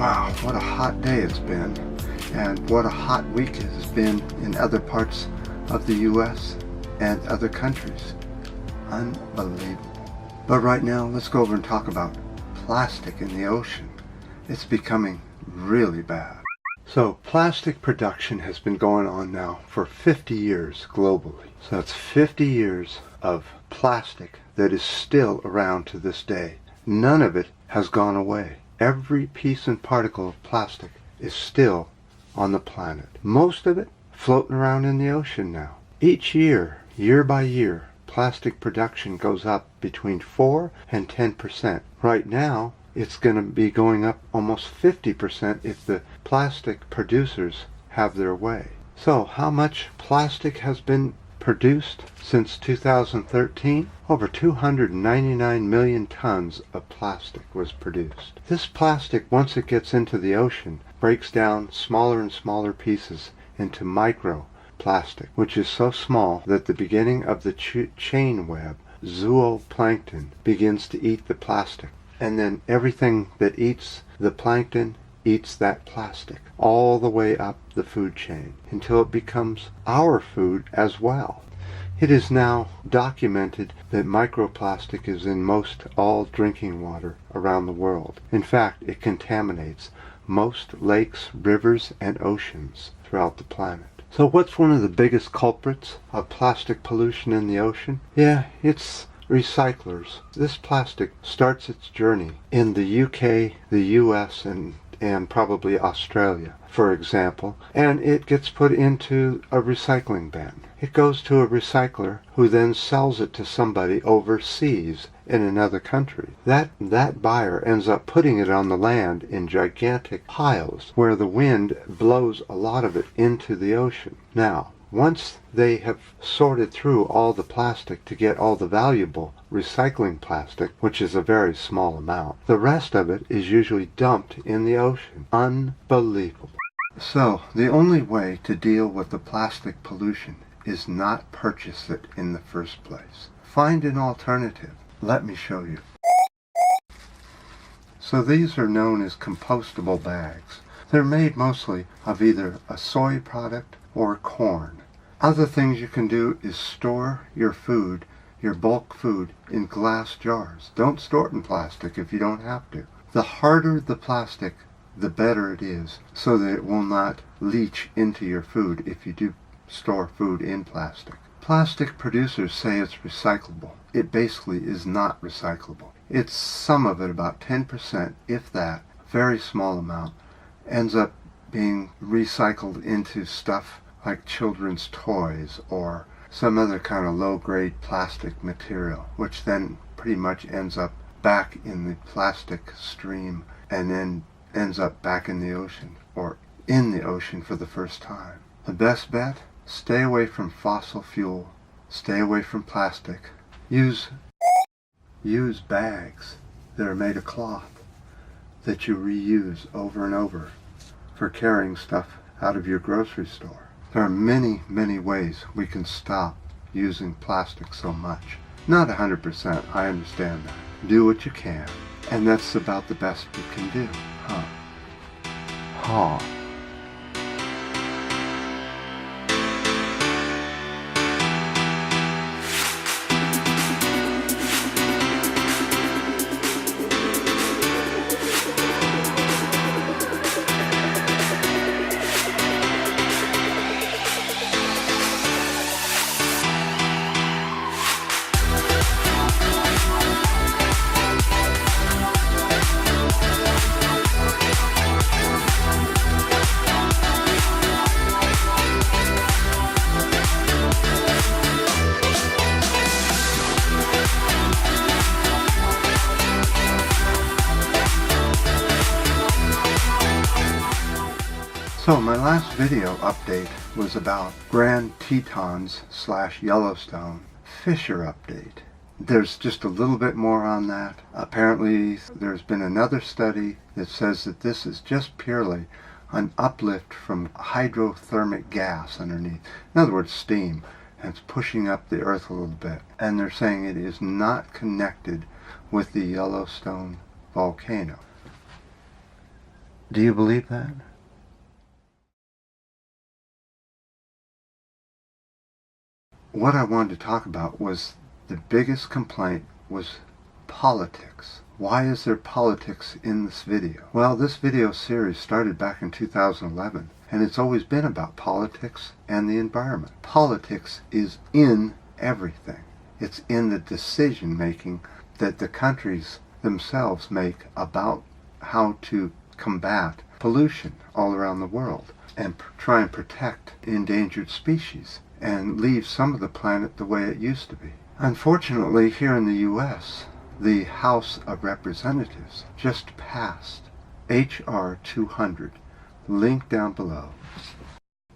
Wow, what a hot day it's been, and what a hot week it has been in other parts of the US and other countries. Unbelievable. But right now, let's go over and talk about plastic in the ocean. It's becoming really bad. So plastic production has been going on now for 50 years globally. So that's 50 years of plastic that is still around to this day. None of it has gone away. Every piece and particle of plastic is still on the planet. Most of it floating around in the ocean now. Each year, year by year, plastic production goes up between 4 and 10%. Right now, it's going to be going up almost 50% if the plastic producers have their way. So how much plastic has been produced since 2013? Over 299 million tons of plastic was produced. This plastic, once it gets into the ocean, breaks down smaller and smaller pieces into microplastic, which is so small that the beginning of the chain web, zooplankton, begins to eat the plastic. And then everything that eats the plankton eats that plastic all the way up the food chain until it becomes our food as well. It is now documented that microplastic is in most all drinking water around the world. In fact, it contaminates most lakes, rivers, and oceans throughout the planet. So what's one of the biggest culprits of plastic pollution in the ocean? Yeah, it's recyclers. This plastic starts its journey in the UK, the US, and probably Australia, for example, and it gets put into a recycling bin. It goes to a recycler who then sells it to somebody overseas in another country. That buyer ends up putting it on the land in gigantic piles where the wind blows a lot of it into the ocean. Now, once they have sorted through all the plastic to get all the valuable recycling plastic, which is a very small amount, the rest of it is usually dumped in the ocean. Unbelievable. So, the only way to deal with the plastic pollution is not purchase it in the first place. Find an alternative. Let me show you. So these are known as compostable bags. They're made mostly of either a soy product or corn. Other things you can do is store your food, your bulk food, in glass jars. Don't store it in plastic if you don't have to. The harder the plastic, the better it is, so that it will not leach into your food if you do store food in plastic. Plastic producers say it's recyclable. It basically is not recyclable. It's some of it, about 10%, if that, very small amount, ends up being recycled into stuff like children's toys or some other kind of low-grade plastic material, which then pretty much ends up back in the plastic stream and then ends up back in the ocean, or in the ocean for the first time. The best bet? Stay away from fossil fuel. Stay away from plastic. Use bags that are made of cloth that you reuse over and over for carrying stuff out of your grocery store. There are many, many ways we can stop using plastic so much. Not 100%, I understand that. Do what you can, and that's about the best we can do, huh? So my last video update was about Grand Tetons / Yellowstone Fisher update. There's just a little bit more on that. Apparently there's been another study that says that this is just purely an uplift from hydrothermic gas underneath. In other words, steam. And it's pushing up the earth a little bit. And they're saying it is not connected with the Yellowstone volcano. Do you believe that? What I wanted to talk about was the biggest complaint was politics. Why is there politics in this video? Well, this video series started back in 2011, and it's always been about politics and the environment. Politics is in everything. It's in the decision making that the countries themselves make about how to combat pollution all around the world and try and protect endangered species and leave some of the planet the way it used to be. Unfortunately, here in the U.S., the House of Representatives just passed H.R. 200, link down below.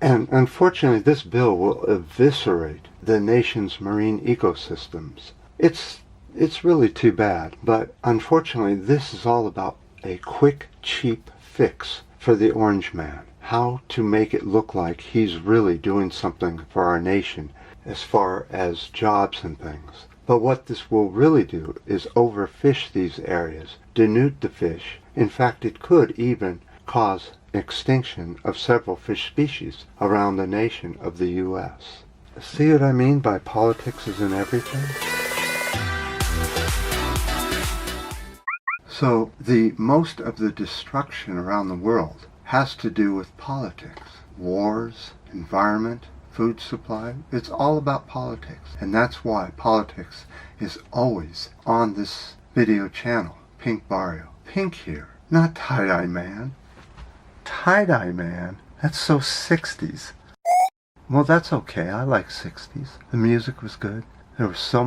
And unfortunately, this bill will eviscerate the nation's marine ecosystems. It's really too bad, but unfortunately, this is all about a quick, cheap fix for the orange man. How to make it look like he's really doing something for our nation as far as jobs and things. But what this will really do is overfish these areas, denude the fish. In fact, it could even cause extinction of several fish species around the nation of the U.S. See what I mean by politics is in everything? So the most of the destruction around the world has to do with politics. Wars, environment, food supply, it's all about politics. And that's why politics is always on this video channel, Pink Barrio. Pink here, not Tie-Dye Man. Tie-Dye Man? That's so 60s. Well, that's okay, I like 60s. The music was good. There was so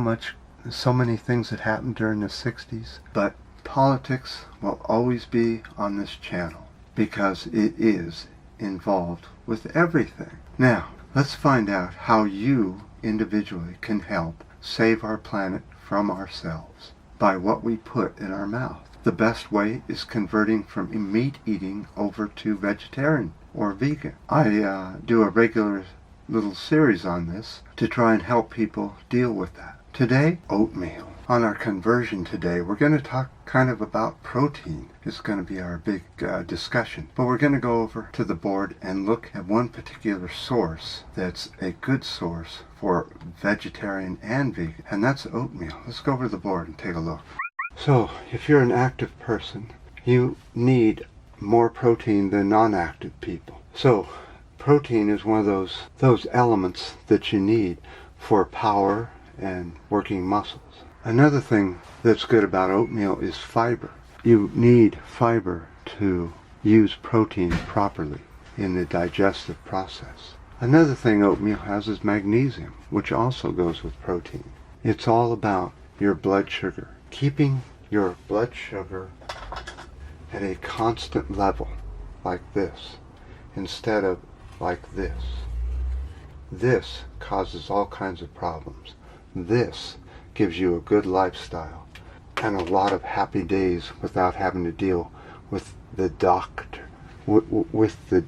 many things that happened during the 60s. But politics will always be on this channel because it is involved with everything. Now, let's find out how you individually can help save our planet from ourselves by what we put in our mouth. The best way is converting from meat eating over to vegetarian or vegan. I do a regular little series on this to try and help people deal with that. Today, oatmeal. On our conversion today, we're going to talk kind of about protein. It's going to be our big discussion. But we're going to go over to the board and look at one particular source that's a good source for vegetarian and vegan, and that's oatmeal. Let's go over to the board and take a look. So, if you're an active person, you need more protein than non-active people. So, protein is one of those elements that you need for power and working muscles. Another thing that's good about oatmeal is fiber. You need fiber to use protein properly in the digestive process. Another thing oatmeal has is magnesium, which also goes with protein. It's all about your blood sugar. Keeping your blood sugar at a constant level, like this, instead of like this. This causes all kinds of problems. This gives you a good lifestyle and a lot of happy days without having to deal with the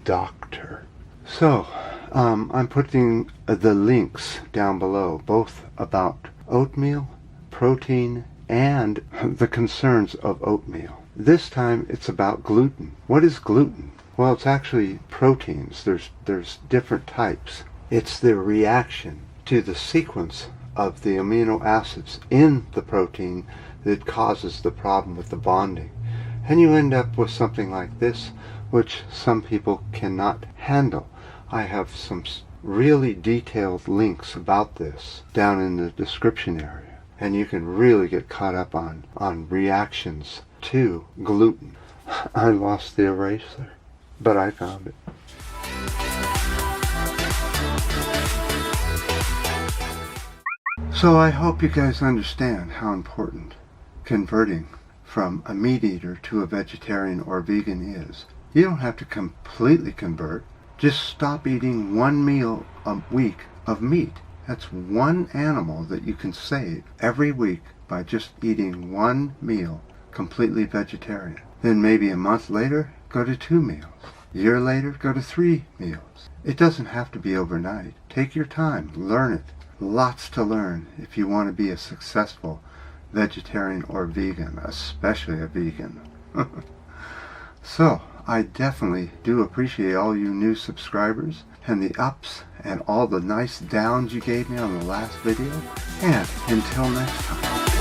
doctor. So, I'm putting the links down below, both about oatmeal, protein, and the concerns of oatmeal. This time it's about gluten. What is gluten? Well, it's actually proteins. There's different types. It's the reaction to the sequence of the amino acids in the protein that causes the problem with the bonding. And you end up with something like this, which some people cannot handle. I have some really detailed links about this down in the description area, and you can really get caught up on reactions to gluten. I lost the eraser, but I found it. So I hope you guys understand how important converting from a meat eater to a vegetarian or vegan is. You don't have to completely convert. Just stop eating one meal a week of meat. That's one animal that you can save every week by just eating one meal completely vegetarian. Then maybe a month later, go to 2 meals. A year later, go to 3 meals. It doesn't have to be overnight. Take your time, learn it. Lots to learn if you want to be a successful vegetarian or vegan, especially a vegan. So, I definitely do appreciate all you new subscribers and the ups and all the nice downs you gave me on the last video. And until next time.